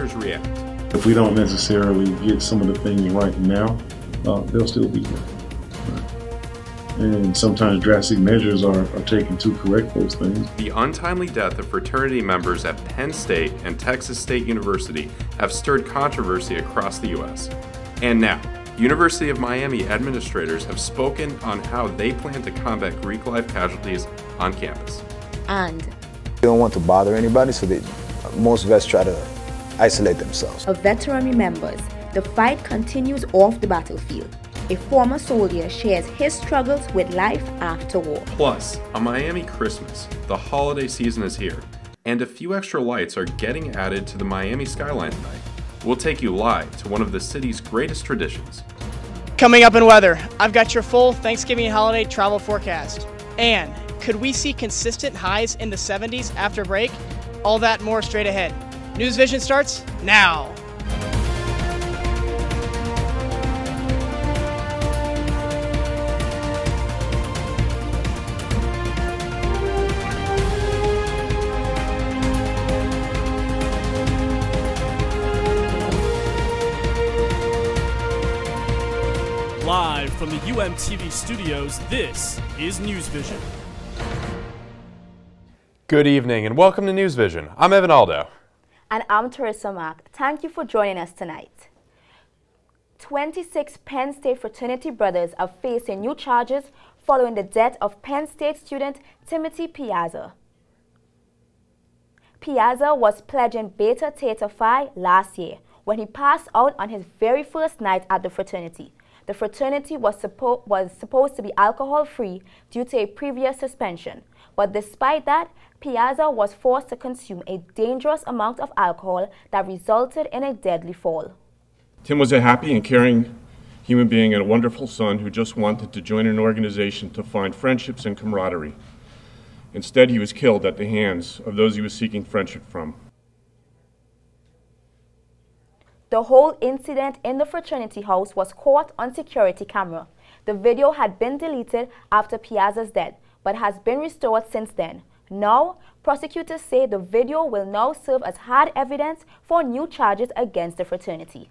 administrators react. If we don't necessarily get some of the things right now, they'll still be here. And sometimes drastic measures are taken to correct those things. The untimely death of fraternity members at Penn State and Texas State University have stirred controversy across the U.S. And now, University of Miami administrators have spoken on how they plan to combat Greek life casualties on campus. And they don't want to bother anybody, so most vets try to isolate themselves. A veteran remembers the fight continues off the battlefield. A former soldier shares his struggles with life after war. Plus, a Miami Christmas. The holiday season is here, and a few extra lights are getting added to the Miami skyline tonight. We'll take you live to one of the city's greatest traditions. Coming up in weather, I've got your full Thanksgiving holiday travel forecast. And could we see consistent highs in the 70s after break? All that and more straight ahead. NewsVision starts now. Live from the UMTV studios, this is NewsVision. Good evening and welcome to NewsVision. I'm Evan Aldo. And I'm Teresa Mark. Thank you for joining us tonight. 26 Penn State fraternity brothers are facing new charges following the death of Penn State student Timothy Piazza. Piazza was pledging Beta Theta Phi last year when he passed out on his very first night at the fraternity. The fraternity was supposed to be alcohol-free due to a previous suspension. But despite that, Piazza was forced to consume a dangerous amount of alcohol that resulted in a deadly fall. Tim was a happy and caring human being and a wonderful son who just wanted to join an organization to find friendships and camaraderie. Instead, he was killed at the hands of those he was seeking friendship from. The whole incident in the fraternity house was caught on security camera. The video had been deleted after Piazza's death, but has been restored since then. Now, prosecutors say the video will now serve as hard evidence for new charges against the fraternity.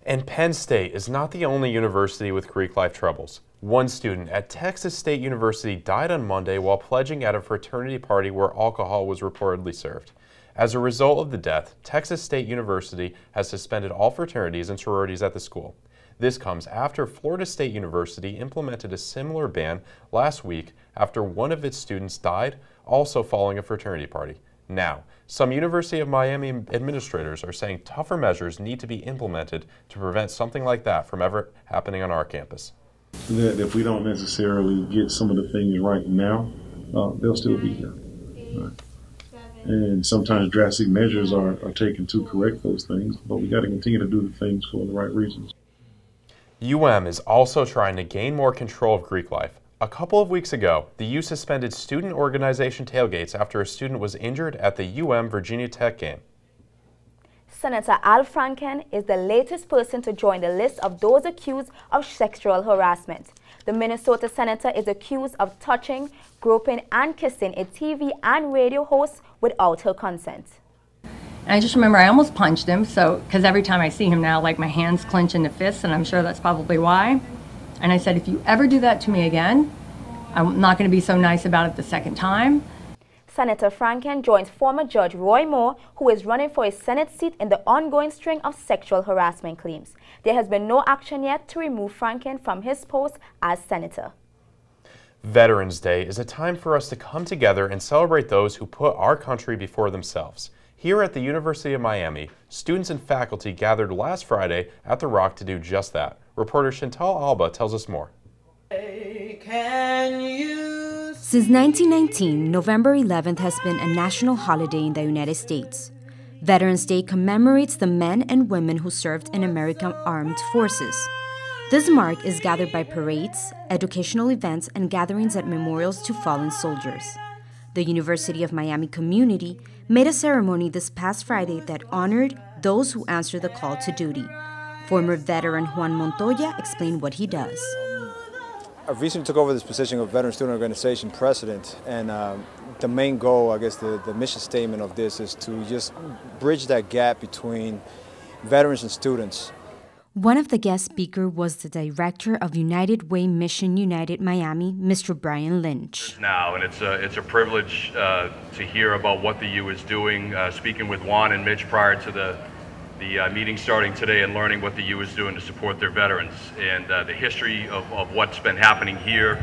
And Penn State is not the only university with Greek life troubles. One student at Texas State University died on Monday while pledging at a fraternity party where alcohol was reportedly served. As a result of the death, Texas State University has suspended all fraternities and sororities at the school. This comes after Florida State University implemented a similar ban last week after one of its students died, also following a fraternity party. Now, some University of Miami administrators are saying tougher measures need to be implemented to prevent something like that from ever happening on our campus. That if we don't necessarily get some of the things right now, they'll still be here. And sometimes drastic measures are taken to correct those things, but we got to continue to do the things for the right reasons. UM is also trying to gain more control of Greek life. A couple of weeks ago, the U suspended student organization tailgates after a student was injured at the UM Virginia Tech game. Senator Al Franken is the latest person to join the list of those accused of sexual harassment. The Minnesota senator is accused of touching, groping, and kissing a TV and radio host without her consent. And I just remember I almost punched him, because every time I see him now, like my hands clench into fists, and I'm sure that's probably why. And I said, if you ever do that to me again, I'm not going to be so nice about it the second time. Senator Franken joins former Judge Roy Moore, who is running for a Senate seat in the ongoing string of sexual harassment claims. There has been no action yet to remove Franken from his post as senator. Veterans Day is a time for us to come together and celebrate those who put our country before themselves. Here at the University of Miami, students and faculty gathered last Friday at the Rock to do just that. Reporter Chantal Alba tells us more. Since 1919, November 11th has been a national holiday in the United States. Veterans Day commemorates the men and women who served in American armed forces. This mark is gathered by parades, educational events, and gatherings at memorials to fallen soldiers. The University of Miami community made a ceremony this past Friday that honored those who answered the call to duty. Former veteran Juan Montoya explained what he does. I've recently took over this position of Veteran Student Organization President, and the main goal, I guess the mission statement of this is to just bridge that gap between veterans and students. One of the guest speakers was the director of United Way Mission United Miami, Mr. Brian Lynch. Now, and it's a privilege to hear about what the U is doing, speaking with Juan and Mitch prior to the meeting starting today and learning what the U is doing to support their veterans. And the history of what's been happening here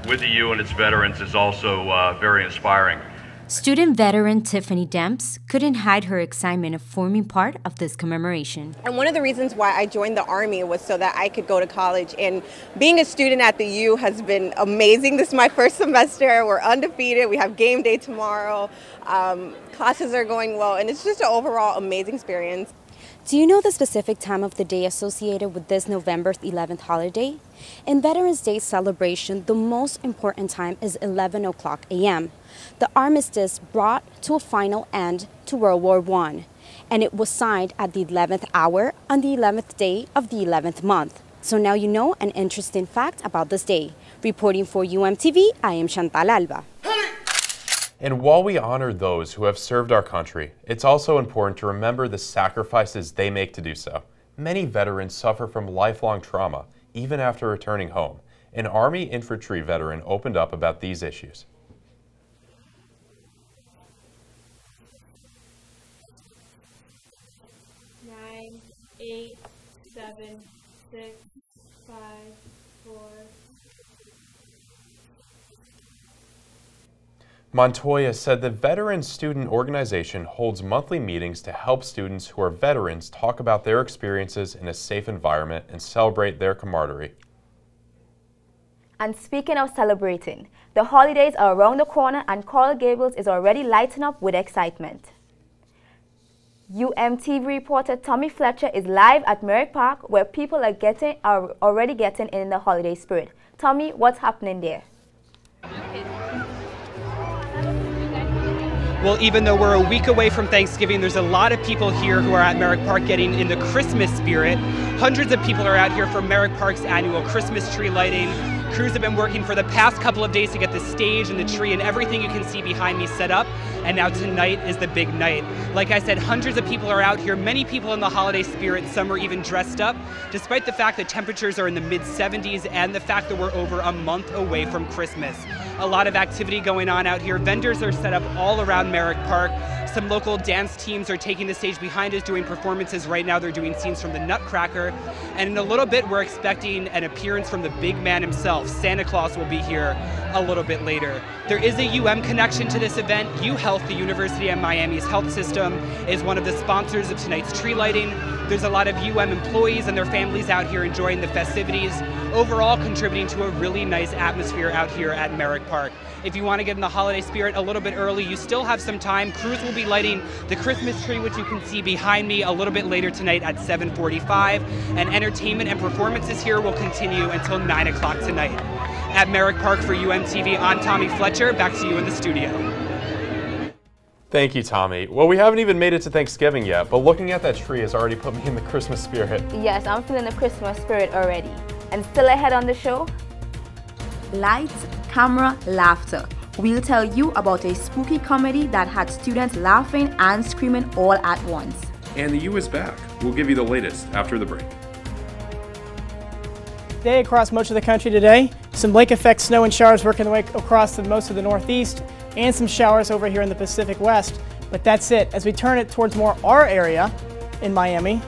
with the U and its veterans is also very inspiring. Student veteran Tiffany Demps couldn't hide her excitement of forming part of this commemoration. And one of the reasons why I joined the Army was so that I could go to college. And being a student at the U has been amazing. This is my first semester. We're undefeated. We have game day tomorrow. Classes are going well. And it's just an overall amazing experience. Do you know the specific time of the day associated with this November 11th holiday? In Veterans Day celebration, the most important time is 11 o'clock a.m. The armistice brought to a final end to World War I, and it was signed at the 11th hour on the 11th day of the 11th month. So now you know an interesting fact about this day. Reporting for UMTV, I am Chantal Alba. And while we honor those who have served our country, it's also important to remember the sacrifices they make to do so. Many veterans suffer from lifelong trauma, even after returning home. An Army infantry veteran opened up about these issues. 9, 8, 7, 6, 5, 4. Montoya said the Veteran Student Organization holds monthly meetings to help students who are veterans talk about their experiences in a safe environment and celebrate their camaraderie. And speaking of celebrating, the holidays are around the corner and Coral Gables is already lighting up with excitement. UMTV reporter Tommy Fletcher is live at Merrick Park where people are already getting in the holiday spirit. Tommy, what's happening there? Well, even though we're a week away from Thanksgiving, there's a lot of people here who are at Merrick Park getting in the Christmas spirit. Hundreds of people are out here for Merrick Park's annual Christmas tree lighting. Crews have been working for the past couple of days to get the stage and the tree and everything you can see behind me set up. And now tonight is the big night. Like I said, hundreds of people are out here, many people in the holiday spirit, some are even dressed up, despite the fact that temperatures are in the mid-70s and the fact that we're over a month away from Christmas. A lot of activity going on out here. Vendors are set up all around Merrick Park. Some local dance teams are taking the stage behind us doing performances right now. They're doing scenes from the Nutcracker. And in a little bit, we're expecting an appearance from the big man himself. Santa Claus will be here a little bit later. There is a UM connection to this event. UHealth, the University of Miami's health system, is one of the sponsors of tonight's tree lighting. There's a lot of UM employees and their families out here enjoying the festivities, overall contributing to a really nice atmosphere out here at Merrick Park. If you want to get in the holiday spirit a little bit early, you still have some time. Crews will be lighting the Christmas tree, which you can see behind me, a little bit later tonight at 7:45. And entertainment and performances here will continue until 9 o'clock tonight. At Merrick Park for UMTV, I'm Tommy Fletcher. Back to you in the studio. Thank you, Tommy. Well, we haven't even made it to Thanksgiving yet, but looking at that tree has already put me in the Christmas spirit. Yes, I'm feeling the Christmas spirit already. And still ahead on the show, lights, camera, laughter. We'll tell you about a spooky comedy that had students laughing and screaming all at once. And the U is back. We'll give you the latest after the break. Day across much of the country today. Some lake effect snow and showers working their way across most of the Northeast and some showers over here in the Pacific West. But that's it. As we turn it towards more our area in Miami.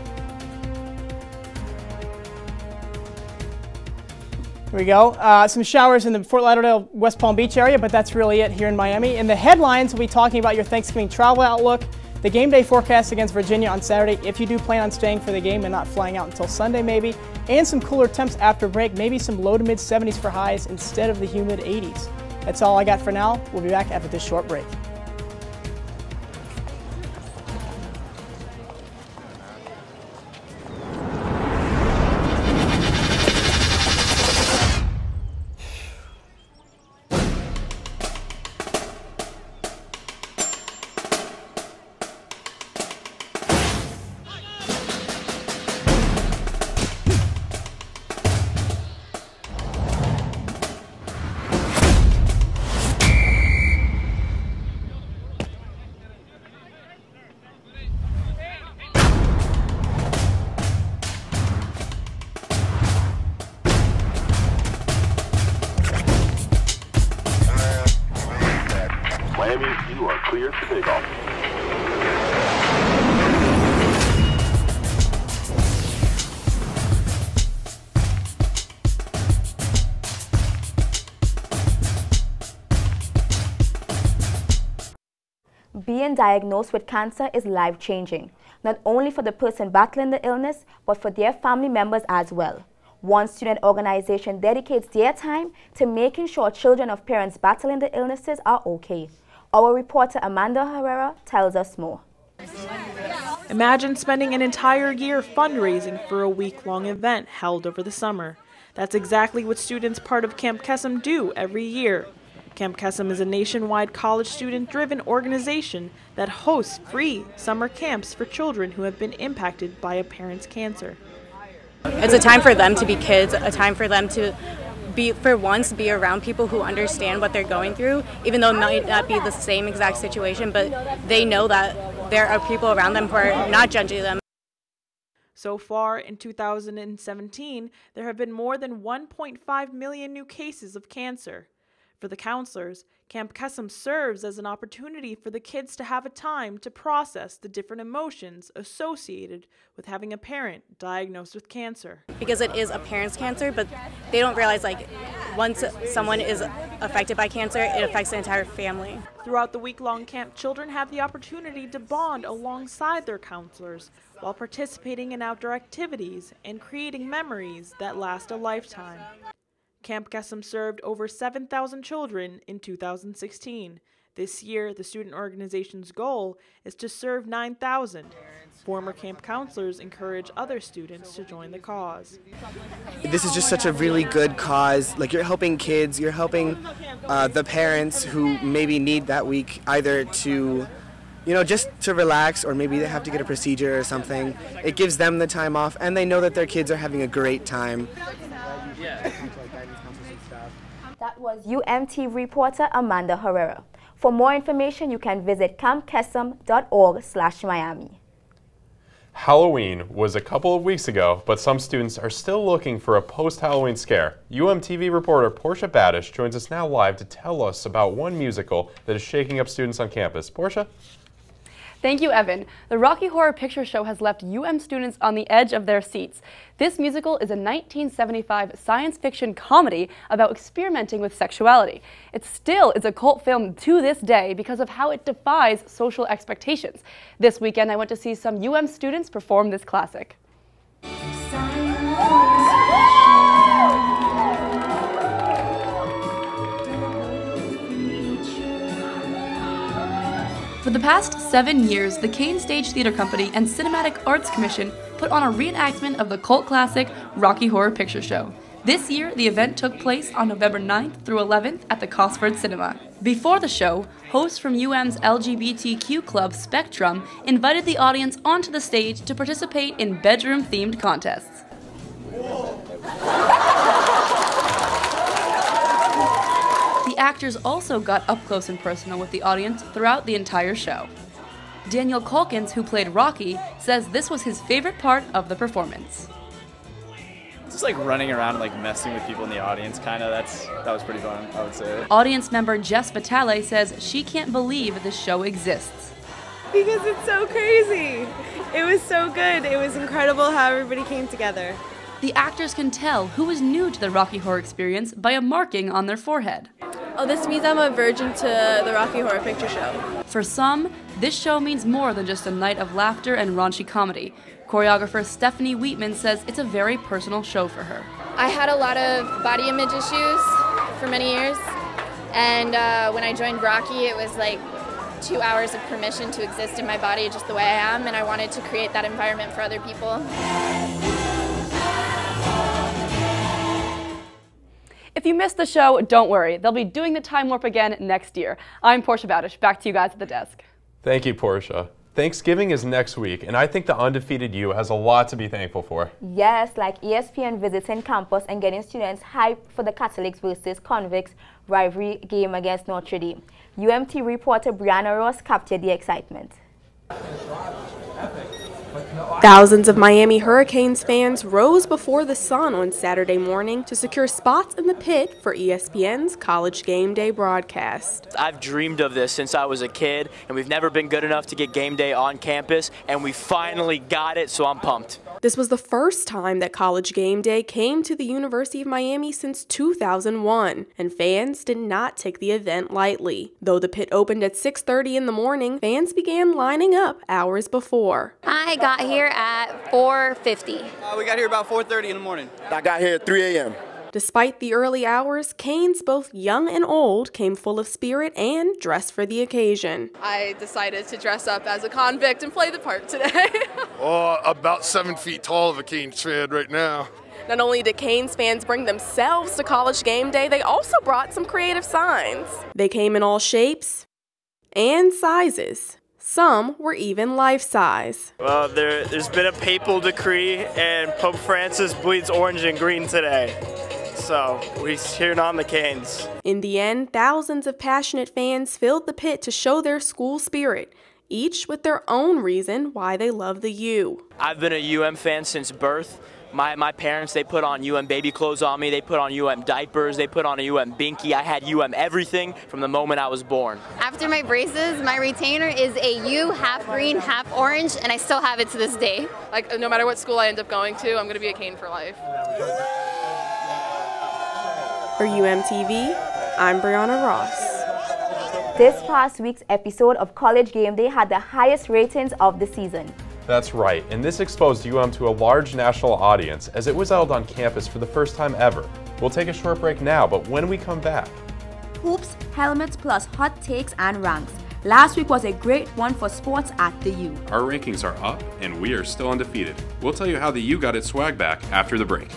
Here we go. Some showers in the Fort Lauderdale, West Palm Beach area, but that's really it here in Miami. In the headlines, we'll be talking about your Thanksgiving travel outlook, the game day forecast against Virginia on Saturday, if you do plan on staying for the game and not flying out until Sunday maybe, and some cooler temps after break, maybe some low to mid 70s for highs instead of the humid 80s. That's all I got for now. We'll be back after this short break. cleared for takeoff. Being diagnosed with cancer is life-changing, not only for the person battling the illness, but for their family members as well. One student organization dedicates their time to making sure children of parents battling the illnesses are okay. Our reporter Amanda Herrera tells us more. Imagine spending an entire year fundraising for a week-long event held over the summer. That's exactly what students part of Camp Kesem do every year. Camp Kesem is a nationwide college student-driven organization that hosts free summer camps for children who have been impacted by a parent's cancer. It's a time for them to be kids, a time for them to be, for once, be around people who understand what they're going through, even though it might not be the same exact situation, but they know that there are people around them who are not judging them. So far, in 2017, there have been more than 1.5 million new cases of cancer. For the counselors, Camp Kesem serves as an opportunity for the kids to have a time to process the different emotions associated with having a parent diagnosed with cancer. Because it is a parent's cancer, but they don't realize, like, once someone is affected by cancer, it affects the entire family. Throughout the week-long camp, children have the opportunity to bond alongside their counselors while participating in outdoor activities and creating memories that last a lifetime. Camp Kesem served over 7,000 children in 2016. This year, the student organization's goal is to serve 9,000. Former camp counselors encourage other students to join the cause. This is just such a really good cause. Like, you're helping kids, you're helping the parents who maybe need that week either to, just to relax, or maybe they have to get a procedure or something. It gives them the time off, and they know that their kids are having a great time. That was UMTV reporter Amanda Herrera. For more information, you can visit campkesem.org/Miami. Halloween was a couple of weeks ago, but some students are still looking for a post-Halloween scare. UMTV reporter Portia Badish joins us now live to tell us about one musical that is shaking up students on campus. Portia? Thank you, Evan. The Rocky Horror Picture Show has left UM students on the edge of their seats. This musical is a 1975 science fiction comedy about experimenting with sexuality. It still is a cult film to this day because of how it defies social expectations. This weekend, I went to see some UM students perform this classic. For the past 7 years, the Kane Stage Theatre Company and Cinematic Arts Commission put on a reenactment of the cult classic Rocky Horror Picture Show. This year, the event took place on November 9th through 11th at the Cosford Cinema. Before the show, hosts from UM's LGBTQ club Spectrum invited the audience onto the stage to participate in bedroom-themed contests. The actors also got up close and personal with the audience throughout the entire show. Daniel Calkins, who played Rocky, says this was his favorite part of the performance. Just like running around and like messing with people in the audience, that was pretty fun, I would say. Audience member Jess Vitale says she can't believe this show exists. Because it's so crazy. It was so good. It was incredible how everybody came together. The actors can tell who is new to the Rocky Horror experience by a marking on their forehead. Oh, this means I'm a virgin to the Rocky Horror Picture Show. For some, this show means more than just a night of laughter and raunchy comedy. Choreographer Stephanie Wheatman says it's a very personal show for her. I had a lot of body image issues for many years, and when I joined Rocky, it was like 2 hours of permission to exist in my body just the way I am, and I wanted to create that environment for other people. If you missed the show, don't worry. They'll be doing the time warp again next year. I'm Portia Badish. Back to you guys at the desk. Thank you, Portia. Thanksgiving is next week, and I think the undefeated U has a lot to be thankful for. Yes, like ESPN visiting campus and getting students hyped for the Catholics versus Convicts rivalry game against Notre Dame. UMT reporter Brianna Ross captured the excitement. Thousands of Miami Hurricanes fans rose before the sun on Saturday morning to secure spots in the pit for ESPN's College Game Day broadcast. I've dreamed of this since I was a kid, and we've never been good enough to get game day on campus, and we finally got it, so I'm pumped. This was the first time that College Game Day came to the University of Miami since 2001, and fans did not take the event lightly. Though the pit opened at 6:30 in the morning, fans began lining up hours before. I got here at 4:50. We got here about 4:30 in the morning. I got here at 3 a.m. Despite the early hours, Canes, both young and old, came full of spirit and dressed for the occasion. I decided to dress up as a convict and play the part today. About 7 feet tall of a Canes fan right now. Not only did Canes fans bring themselves to College Game Day, they also brought some creative signs. They came in all shapes and sizes. Some were even life-size. Well, there's been a papal decree, and Pope Francis bleeds orange and green today. So we're cheering on the Canes. In the end, thousands of passionate fans filled the pit to show their school spirit, each with their own reason why they love the U. I've been a UM fan since birth. My parents, they put on UM baby clothes on me, they put on UM diapers, they put on a UM binky. I had UM everything from the moment I was born. After my braces, my retainer is a U, half green, half orange, and I still have it to this day. Like, no matter what school I end up going to, I'm going to be a Cane for life. For UMTV, I'm Brianna Ross. This past week's episode of College Game Day had the highest ratings of the season. That's right, and this exposed UM to a large national audience as it was held on campus for the first time ever. We'll take a short break now, but when we come back... Hoops, helmets, plus hot takes and ranks. Last week was a great one for sports at the U. Our rankings are up, and we are still undefeated. We'll tell you how the U got its swag back after the break.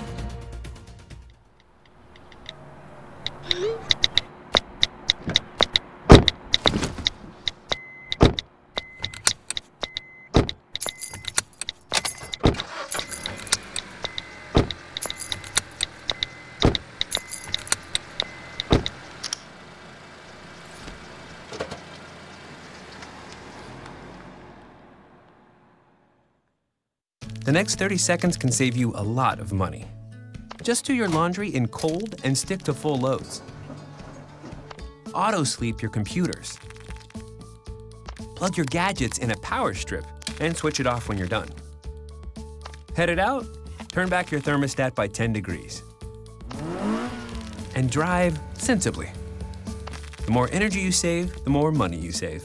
The next 30 seconds can save you a lot of money. Just do your laundry in cold and stick to full loads. Auto-sleep your computers. Plug your gadgets in a power strip and switch it off when you're done. Headed out? Turn back your thermostat by 10 degrees. And drive sensibly. The more energy you save, the more money you save.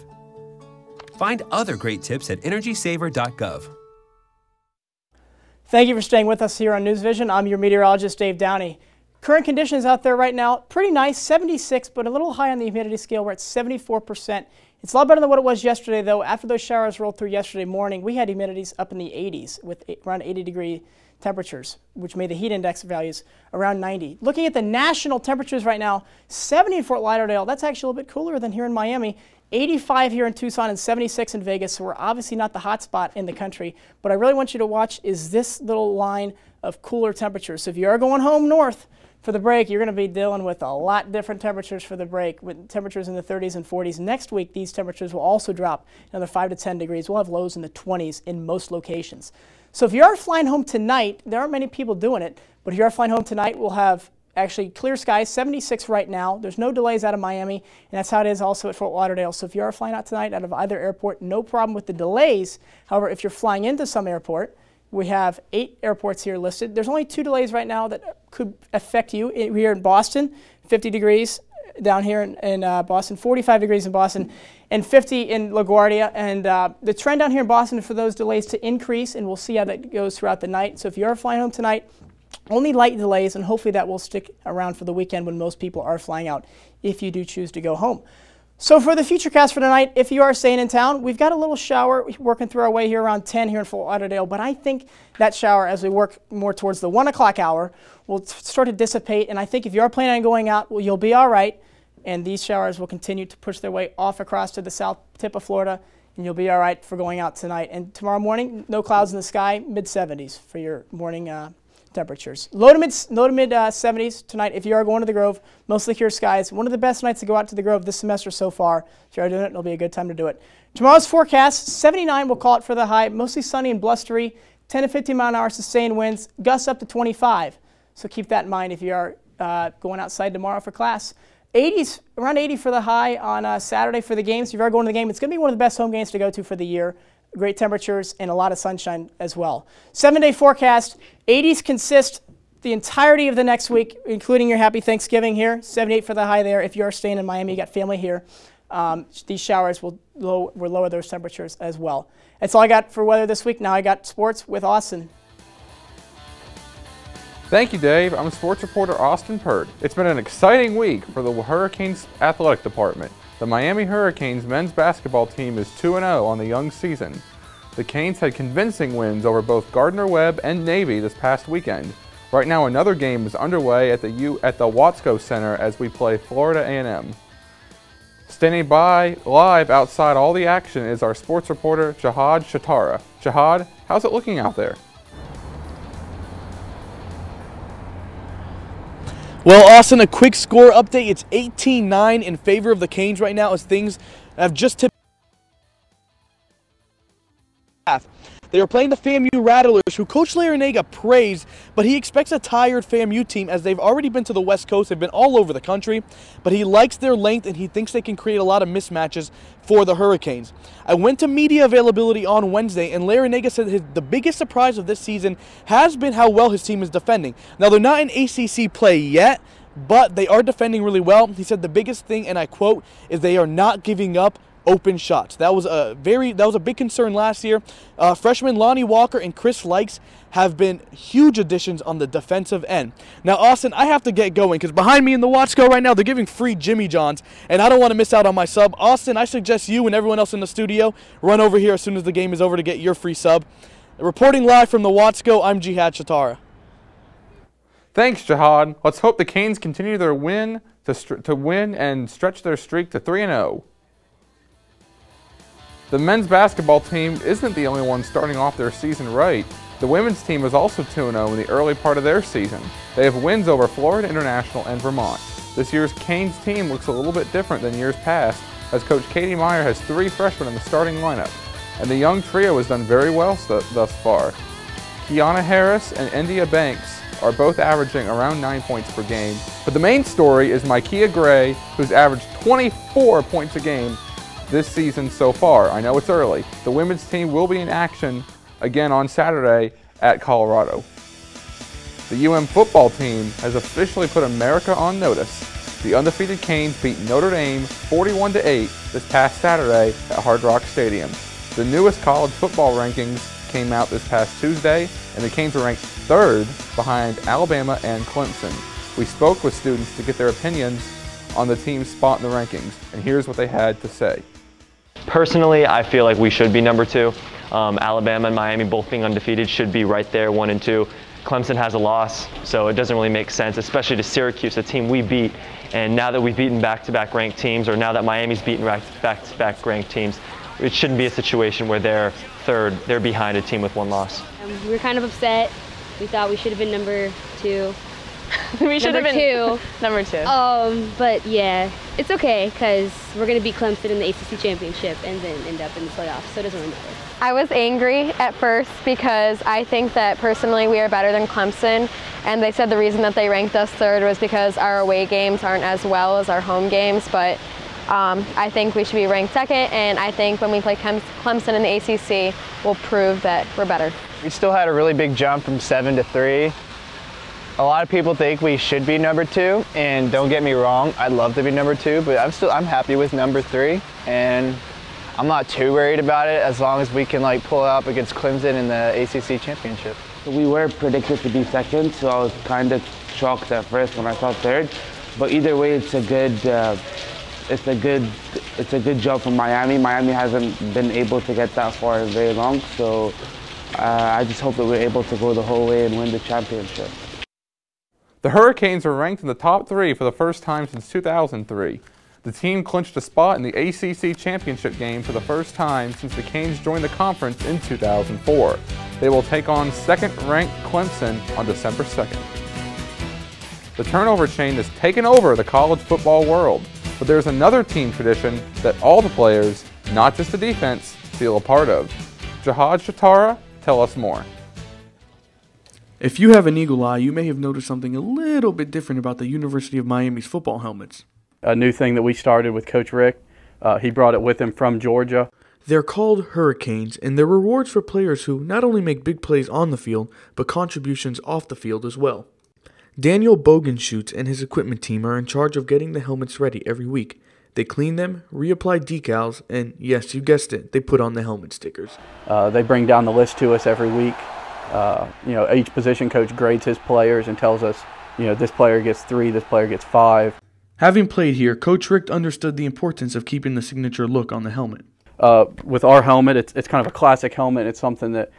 Find other great tips at energysaver.gov. Thank you for staying with us here on NewsVision. I'm your meteorologist, Dave Downey. Current conditions out there right now, pretty nice, 76, but a little high on the humidity scale. We're at 74%. It's a lot better than what it was yesterday, though. After those showers rolled through yesterday morning, we had humidities up in the 80s with around 80-degree temperatures, which made the heat index values around 90. Looking at the national temperatures right now, 70 in Fort Lauderdale. That's actually a little bit cooler than here in Miami. 85 here in Tucson and 76 in Vegas, so we're obviously not the hot spot in the country. What I really want you to watch is this little line of cooler temperatures. So if you are going home north for the break, you're going to be dealing with a lot different temperatures for the break, with temperatures in the 30s and 40s. Next week, these temperatures will also drop another 5 to 10 degrees. We'll have lows in the 20s in most locations. So if you are flying home tonight, there aren't many people doing it, but if you are flying home tonight, we'll have actually clear skies, 76 right now. There's no delays out of Miami, and that's how it is also at Fort Lauderdale. So if you are flying out tonight out of either airport, no problem with the delays. However, if you're flying into some airport, we have 8 airports here listed. There's only 2 delays right now that could affect you. Here in Boston, 50 degrees down here in Boston, 45 degrees in Boston, and 50 in LaGuardia. And the trend down here in Boston is for those delays to increase, and we'll see how that goes throughout the night. So if you are flying home tonight, only light delays, and hopefully that will stick around for the weekend when most people are flying out if you do choose to go home. So for the futurecast for tonight, if you are staying in town, we've got a little shower working through our way here around 10 here in Fort Lauderdale, but I think that shower, as we work more towards the 1 o'clock hour, will start to dissipate, and I think if you are planning on going out, well, you'll be all right, and these showers will continue to push their way off across to the south tip of Florida, and you'll be all right for going out tonight. And tomorrow morning, no clouds in the sky, mid-70s for your morning temperatures. Low to mid 70s tonight if you are going to the Grove. Mostly clear skies. One of the best nights to go out to the Grove this semester so far. If you are doing it, it'll be a good time to do it. Tomorrow's forecast, 79 we'll call it for the high. Mostly sunny and blustery. 10 to 15 mile an hour sustained winds. Gusts up to 25. So keep that in mind if you are going outside tomorrow for class. 80s, around 80 for the high on Saturday for the games. If you are going to the game, it's going to be one of the best home games to go to for the year. Great temperatures and a lot of sunshine as well. 7-day forecast, 80s consist the entirety of the next week, including your happy Thanksgiving here. 78 for the high there. If you are staying in Miami, you got family here. These showers will lower those temperatures as well. That's all I got for weather this week. Now I got sports with Austin. Thank you, Dave. I'm sports reporter Austin Perd. It's been an exciting week for the Hurricanes athletic department. The Miami Hurricanes men's basketball team is 2-0 on the young season. The Canes had convincing wins over both Gardner-Webb and Navy this past weekend. Right now, another game is underway at the Watsco Center as we play Florida A&M. Standing by live outside all the action is our sports reporter Jihad Shatara. Jihad, how's it looking out there? Well, Austin, a quick score update. It's 18-9 in favor of the Canes right now as things have just tipped. They are playing the FAMU Rattlers, who Coach Larinaga praised, but he expects a tired FAMU team as they've already been to the West Coast. They've been all over the country, but he likes their length and he thinks they can create a lot of mismatches for the Hurricanes. I went to media availability on Wednesday, and Larinaga said the biggest surprise of this season has been how well his team is defending. Now, they're not in ACC play yet, but they are defending really well. He said the biggest thing, and I quote, is they are not giving up open shots. That was a big concern last year. Freshmen Lonnie Walker and Chris Likes have been huge additions on the defensive end. Now, Austin, I have to get going because behind me in the Watsco right now, they're giving free Jimmy Johns, and I don't want to miss out on my sub. Austin, I suggest you and everyone else in the studio run over here as soon as the game is over to get your free sub. Reporting live from the Watsco, I'm Jihad Shatara. Thanks, Jihad. Let's hope the Canes continue their win to win and stretch their streak to 3-0. The men's basketball team isn't the only one starting off their season right. The women's team is also 2-0 in the early part of their season. They have wins over Florida International and Vermont. This year's Canes team looks a little bit different than years past, as Coach Katie Meyer has 3 freshmen in the starting lineup, and the young trio has done very well thus far. Kiana Harris and India Banks are both averaging around 9 points per game, but the main story is Micaiah Gray, who's averaged 24 points a game this season so far. I know it's early. The women's team will be in action again on Saturday at Colorado. The UM football team has officially put America on notice. The undefeated Canes beat Notre Dame 41-8 this past Saturday at Hard Rock Stadium. The newest college football rankings came out this past Tuesday, and the Canes were ranked 3rd behind Alabama and Clemson. We spoke with students to get their opinions on the team's spot in the rankings, and here's what they had to say. Personally, I feel like we should be number 2. Alabama and Miami both being undefeated should be right there, 1 and 2. Clemson has a loss, so it doesn't really make sense, especially to Syracuse, a team we beat. And now that we've beaten back-to-back ranked teams, or now that Miami's beaten back-to-back ranked teams, it shouldn't be a situation where they're 3rd, they're behind a team with 1 loss. We were kind of upset. We thought we should have been number 2. We should have been number 2. But yeah, it's okay because we're going to beat Clemson in the ACC championship and then end up in the playoffs, so it doesn't really matter. I was angry at first because I think that personally we are better than Clemson, and they said the reason that they ranked us 3rd was because our away games aren't as well as our home games, but I think we should be ranked 2nd, and I think when we play Clemson in the ACC, we'll prove that we're better. We still had a really big jump from 7 to 3. A lot of people think we should be number 2, and don't get me wrong, I'd love to be number 2, but I'm happy with number 3, and I'm not too worried about it as long as we can pull it up against Clemson in the ACC championship. We were predicted to be 2nd, so I was kind of shocked at first when I saw 3rd, but either way, it's a good job for Miami. Miami hasn't been able to get that far in very long, so I just hope that we're able to go the whole way and win the championship. The Hurricanes are ranked in the top 3 for the first time since 2003. The team clinched a spot in the ACC championship game for the first time since the Canes joined the conference in 2004. They will take on second-ranked Clemson on December 2nd. The turnover chain has taken over the college football world, but there's another team tradition that all the players, not just the defense, feel a part of. Jihad Shatara, tell us more. If you have an eagle eye, you may have noticed something a little bit different about the University of Miami's football helmets. A new thing that we started with Coach Rick. He brought it with him from Georgia. They're called Hurricanes, and they're rewards for players who not only make big plays on the field, but contributions off the field as well. Daniel Bogenschutz and his equipment team are in charge of getting the helmets ready every week. They clean them, reapply decals, and yes, you guessed it, they put on the helmet stickers. They bring down the list to us every week. Each position coach grades his players and tells us, this player gets 3, this player gets 5. Having played here, Coach Rick understood the importance of keeping the signature look on the helmet. With our helmet, it's kind of a classic helmet. It's something that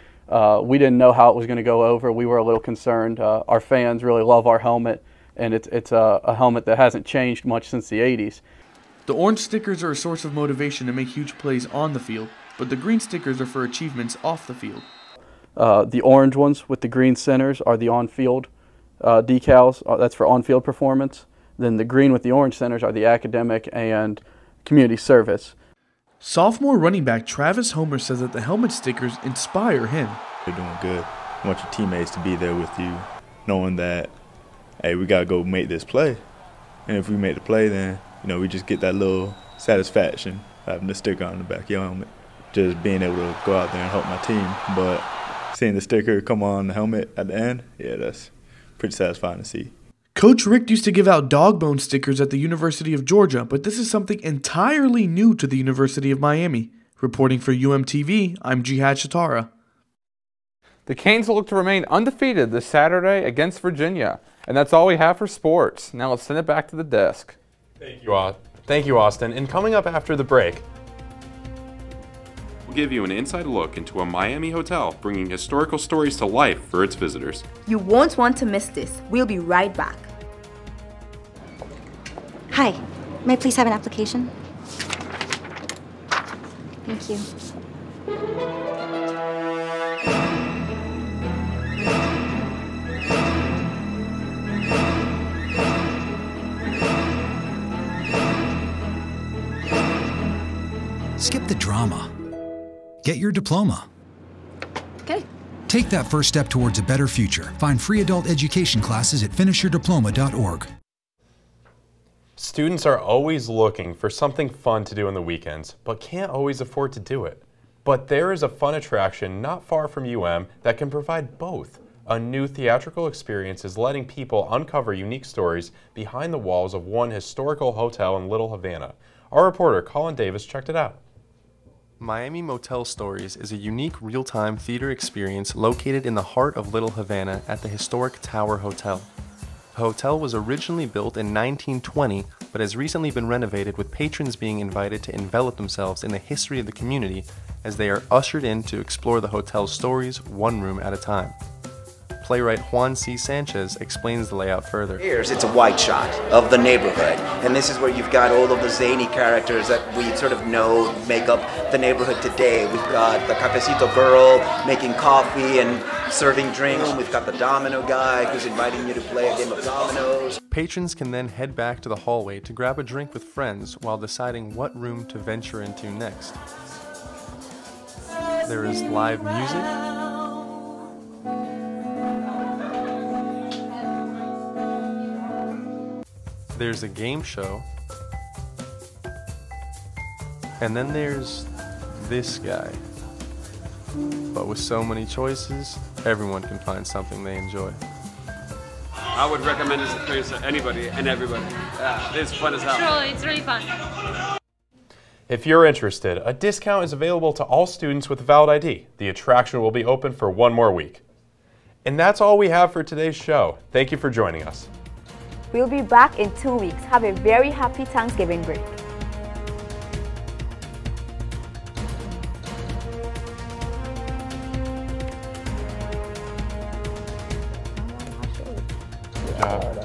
we didn't know how it was going to go over. We were a little concerned. Our fans really love our helmet, and it's a helmet that hasn't changed much since the 80s. The orange stickers are a source of motivation to make huge plays on the field, but the green stickers are for achievements off the field. The orange ones with the green centers are the on-field decals. That's for on-field performance. Then the green with the orange centers are the academic and community service. Sophomore running back Travis Homer says that the helmet stickers inspire him. You're doing good. You want your teammates to be there with you, knowing that, hey, we got to go make this play. And if we make the play, then, we just get that little satisfaction having the sticker on the back of your helmet. Just being able to go out there and help my team. But seeing the sticker come on the helmet at the end, yeah, that's pretty satisfying to see. Coach Rick used to give out dog bone stickers at the University of Georgia, but this is something entirely new to the University of Miami. Reporting for UMTV, I'm Jihad Shatara. The Canes will look to remain undefeated this Saturday against Virginia. And that's all we have for sports. Now let's send it back to the desk. Thank you, Austin. And coming up after the break, we'll give you an inside look into a Miami hotel, bringing historical stories to life for its visitors. You won't want to miss this. We'll be right back. Hi, may I please have an application? Thank you. Skip the drama. Get your diploma. Okay. Take that first step towards a better future. Find free adult education classes at finishyourdiploma.org. students are always looking for something fun to do on the weekends, but can't always afford to do it. But there is a fun attraction not far from UM that can provide both. A new theatrical experience is letting people uncover unique stories behind the walls of one historical hotel in Little Havana. Our reporter, Colin Davis, checked it out. Miami Motel Stories is a unique real-time theater experience located in the heart of Little Havana at the historic Tower Hotel. The hotel was originally built in 1920, but has recently been renovated, with patrons being invited to envelop themselves in the history of the community as they are ushered in to explore the hotel's stories one room at a time. Playwright Juan C. Sanchez explains the layout further. It's a wide shot of the neighborhood, and this is where you've got all of the zany characters that we sort of know make up the neighborhood today. We've got the cafecito girl making coffee and serving drinks. We've got the domino guy who's inviting you to play a game of dominoes. Patrons can then head back to the hallway to grab a drink with friends while deciding what room to venture into next. There is live music, there's a game show, and then there's this guy. But with so many choices, everyone can find something they enjoy. I would recommend this experience to anybody and everybody. It's fun as hell. It's really fun. If you're interested, a discount is available to all students with a valid ID. The attraction will be open for one more week. And that's all we have for today's show. Thank you for joining us. We'll be back in 2 weeks. Have a very happy Thanksgiving break. Good job.